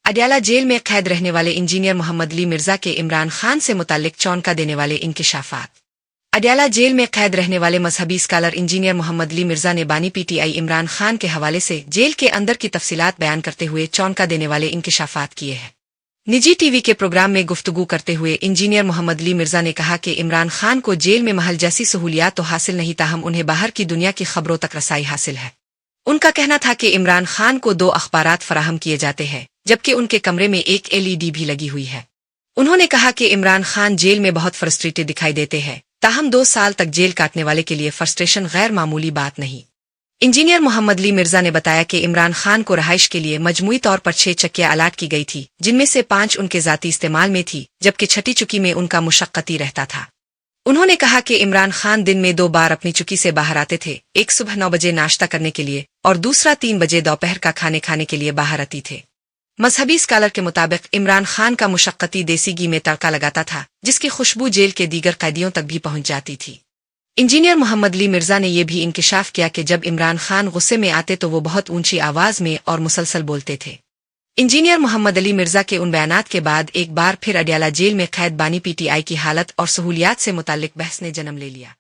Adiala jail में कैद रहने वाले इंजीनियर मोहम्मद अली मिर्जा के इमरान खान से मुतालिक चौंका देने वाले इंकिशाफात। अडयाला जेल में कैद रहने वाले मजहबी स्कॉलर इंजीनियर मोहम्मद अली मिर्जा ने बानी पीटीआई इमरान खान के हवाले से जेल के अंदर की तफसीलात बयान करते हुए चौंका देने वाले इंकिशाफात किए हैं। निजी टीवी के प्रोग्राम में गुफ्तगू करते हुए इंजीनियर मोहम्मद अली मिर्जा ने कहा कि इमरान खान को जेल में महल जैसी सहूलियात तो हासिल नहीं, ताहम उन्हें बाहर की दुनिया की खबरों तक रसाई हासिल है। उनका कहना था कि इमरान खान को 2 अखबारात फराहम किए जाते हैं, जबकि उनके कमरे में एक LED भी लगी हुई है। उन्होंने कहा कि इमरान खान जेल में बहुत फ्रस्ट्रेटेड दिखाई देते हैं, ताहम 2 साल तक जेल काटने वाले के लिए फ्रस्ट्रेशन गैर मामूली बात नहीं। इंजीनियर मोहम्मद अली मिर्जा ने बताया कि इमरान खान को रहाइश के लिए मजमूई तौर पर 6 चक्कियां अलाट की गई थी, जिनमें से 5 उनके जाती इस्तेमाल में थी, जबकि 6ठी चुकी में उनका मुशक्कती रहता था। उन्होंने कहा कि इमरान खान दिन में 2 बार अपनी चुकी से बाहर आते थे, एक सुबह 9 बजे नाश्ता करने के लिए और दूसरा 3 बजे दोपहर का खाने खाने के लिए बाहर आती थे। मजहबी स्कॉलर के मुताबिक इमरान खान का मुशक्कती देसी घी में तड़का लगाता था, जिसकी खुशबू जेल के दीगर कैदियों तक भी पहुंच जाती थी। इंजीनियर मोहम्मद अली मिर्जा ने यह भी इंकिशाफ किया कि जब इमरान खान गुस्से में आते तो वो बहुत ऊंची आवाज में और मुसलसल बोलते थे। इंजीनियर मोहम्मद अली मिर्जा के उन बयानात के बाद एक बार फिर अडयाला जेल में कैद बानी पीटीआई की हालत और सहूलियात से मुताल्लिक बहस ने जन्म ले लिया।